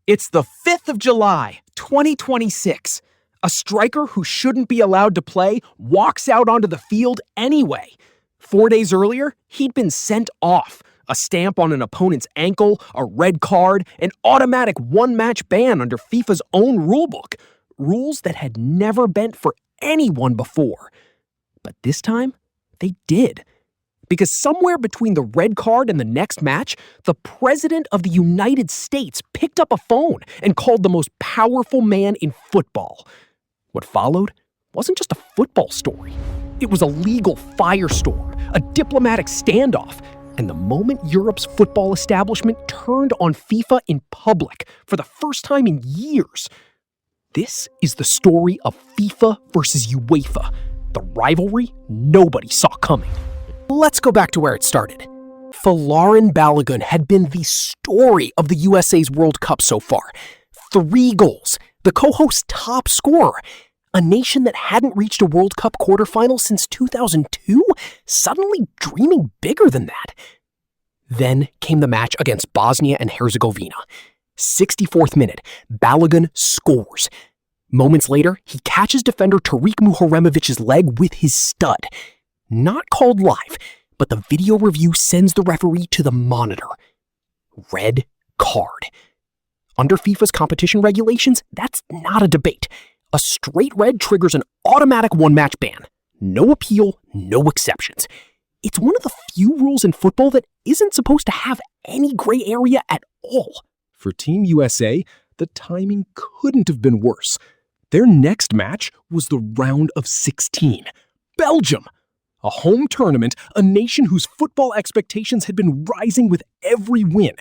It's the 5th of July, 2026. A striker who shouldn't be allowed to play walks out onto the field anyway. 4 days earlier, he'd been sent off. A stamp on an opponent's ankle, a red card, an automatic one-match ban under FIFA's own rulebook. Rules that had never bent for anyone before. But this time, they did. Because somewhere between the red card and the next match, the President of the United States picked up a phone and called the most powerful man in football. What followed wasn't just a football story. It was a legal firestorm, a diplomatic standoff, and the moment Europe's football establishment turned on FIFA in public for the first time in years. This is the story of FIFA versus UEFA, the rivalry nobody saw coming. Let's go back to where it started. Folarin Balogun had been the story of the USA's World Cup so far. 3 goals, the co-host's top scorer. A nation that hadn't reached a World Cup quarterfinal since 2002, suddenly dreaming bigger than that. Then came the match against Bosnia and Herzegovina. 64th minute, Balogun scores. Moments later, he catches defender Tariq Muharremovic's leg with his stud. Not called live, but the video review sends the referee to the monitor. Red card. Under FIFA's competition regulations, that's not a debate. A straight red triggers an automatic one-match ban. No appeal, no exceptions. It's one of the few rules in football that isn't supposed to have any gray area at all. For Team USA, the timing couldn't have been worse. Their next match was the round of 16. Belgium! A home tournament, a nation whose football expectations had been rising with every win.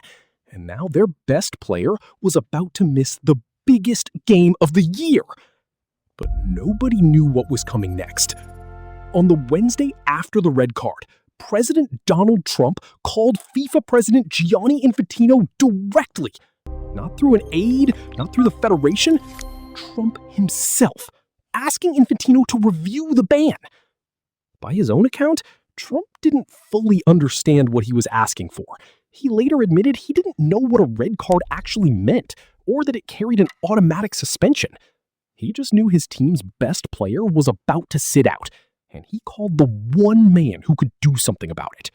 And now their best player was about to miss the biggest game of the year. But nobody knew what was coming next. On the Wednesday after the red card, President Donald Trump called FIFA President Gianni Infantino directly. Not through an aide, not through the Federation, Trump himself, asking Infantino to review the ban. By his own account, Trump didn't fully understand what he was asking for. He later admitted he didn't know what a red card actually meant, or that it carried an automatic suspension. He just knew his team's best player was about to sit out, and he called the one man who could do something about it.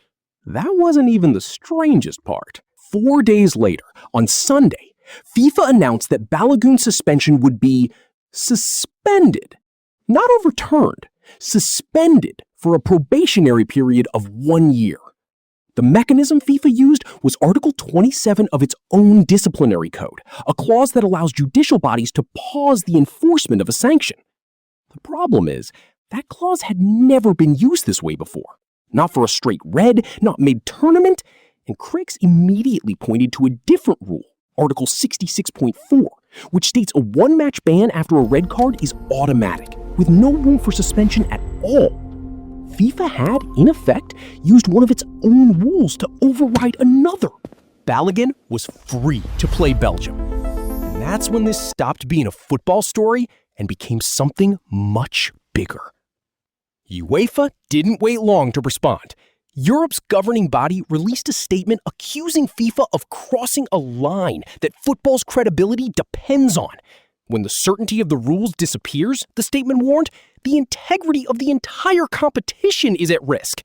That wasn't even the strangest part. 4 days later, on Sunday, FIFA announced that Balogun's suspension would be suspended, not overturned, suspended for a probationary period of 1 year. The mechanism FIFA used was Article 27 of its own disciplinary code, a clause that allows judicial bodies to pause the enforcement of a sanction. The problem is, that clause had never been used this way before. Not for a straight red, not mid-tournament, and critics immediately pointed to a different rule, Article 66.4, which states a one-match ban after a red card is automatic, with no room for suspension at all. FIFA had, in effect, used one of its own rules to override another. Balogun was free to play Belgium. And that's when this stopped being a football story and became something much bigger. UEFA didn't wait long to respond. Europe's governing body released a statement accusing FIFA of crossing a line that football's credibility depends on. When the certainty of the rules disappears, the statement warned, the integrity of the entire competition is at risk.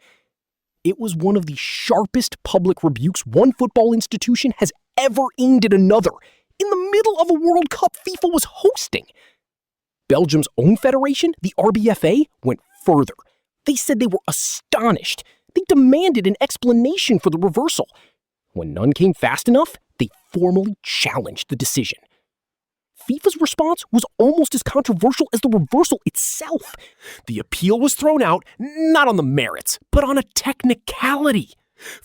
It was one of the sharpest public rebukes one football institution has ever aimed at another, in the middle of a World Cup FIFA was hosting. Belgium's own federation, the RBFA, went further. They said they were astonished. They demanded an explanation for the reversal. When none came fast enough, they formally challenged the decision. FIFA's response was almost as controversial as the reversal itself. The appeal was thrown out, not on the merits, but on a technicality.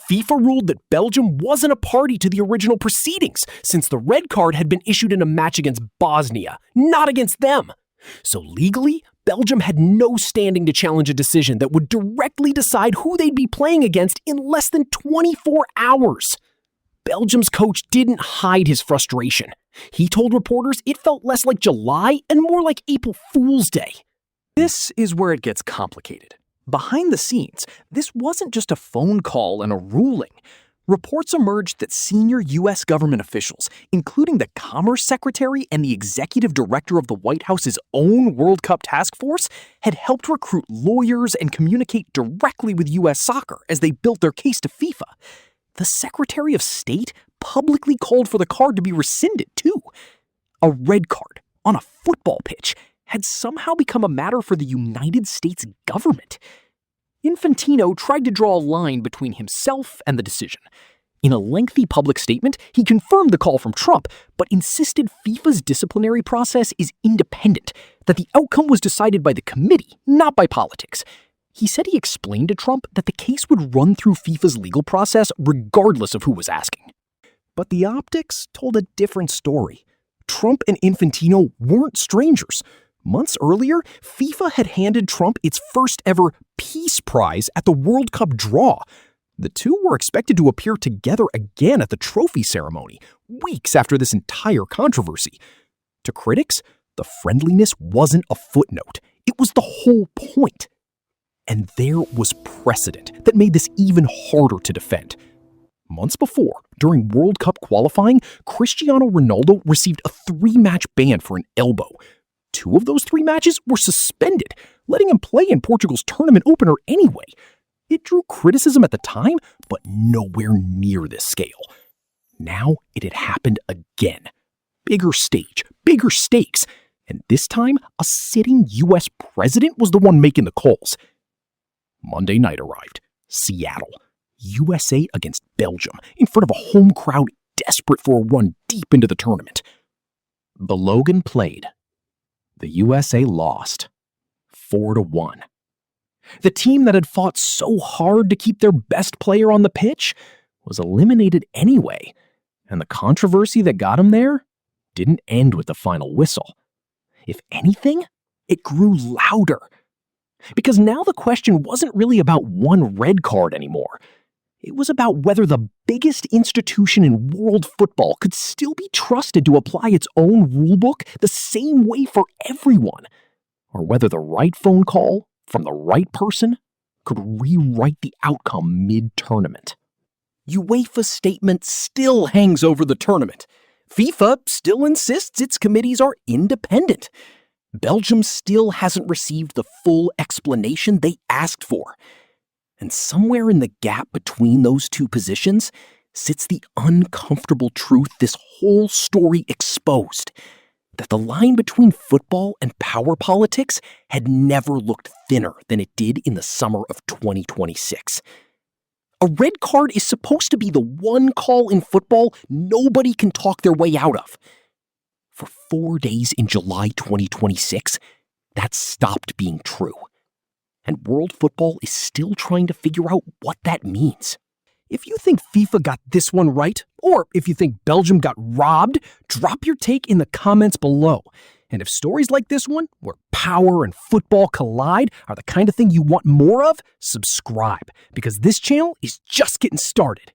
FIFA ruled that Belgium wasn't a party to the original proceedings, since the red card had been issued in a match against Bosnia, not against them. So legally, Belgium had no standing to challenge a decision that would directly decide who they'd be playing against in less than 24 hours. Belgium's coach didn't hide his frustration. He told reporters it felt less like July and more like April Fool's Day. This is where it gets complicated. Behind the scenes, this wasn't just a phone call and a ruling. Reports emerged that senior U.S. government officials, including the Commerce Secretary and the executive director of the White House's own World Cup task force, had helped recruit lawyers and communicate directly with U.S. soccer as they built their case to FIFA. The Secretary of State publicly called for the card to be rescinded, too. A red card on a football pitch had somehow become a matter for the United States government. Infantino tried to draw a line between himself and the decision. In a lengthy public statement, he confirmed the call from Trump, but insisted FIFA's disciplinary process is independent, that the outcome was decided by the committee, not by politics. He said he explained to Trump that the case would run through FIFA's legal process regardless of who was asking. But the optics told a different story. Trump and Infantino weren't strangers. Months earlier, FIFA had handed Trump its first ever Peace Prize at the World Cup draw. The two were expected to appear together again at the trophy ceremony, weeks after this entire controversy. To critics, the friendliness wasn't a footnote. It was the whole point. And there was precedent that made this even harder to defend. Months before, during World Cup qualifying, Cristiano Ronaldo received a 3-match ban for an elbow. 2 of those 3 matches were suspended, letting him play in Portugal's tournament opener anyway. It drew criticism at the time, but nowhere near this scale. Now it had happened again. Bigger stage, bigger stakes, and this time a sitting U.S. president was the one making the calls. Monday night arrived. Seattle. USA against Belgium, in front of a home crowd desperate for a run deep into the tournament. Balogun played. The USA lost 4-1. The team that had fought so hard to keep their best player on the pitch was eliminated anyway, and the controversy that got him there didn't end with the final whistle. If anything, it grew louder. Because now the question wasn't really about one red card anymore. It was about whether the biggest institution in world football could still be trusted to apply its own rulebook the same way for everyone, or whether the right phone call from the right person could rewrite the outcome mid-tournament. UEFA's statement still hangs over the tournament. FIFA still insists its committees are independent. Belgium still hasn't received the full explanation they asked for. And somewhere in the gap between those two positions sits the uncomfortable truth this whole story exposed, that the line between football and power politics had never looked thinner than it did in the summer of 2026. A red card is supposed to be the one call in football nobody can talk their way out of. For 4 days in July 2026, that stopped being true. And world football is still trying to figure out what that means. If you think FIFA got this one right, or if you think Belgium got robbed, drop your take in the comments below. And if stories like this one, where power and football collide, are the kind of thing you want more of, subscribe, because this channel is just getting started.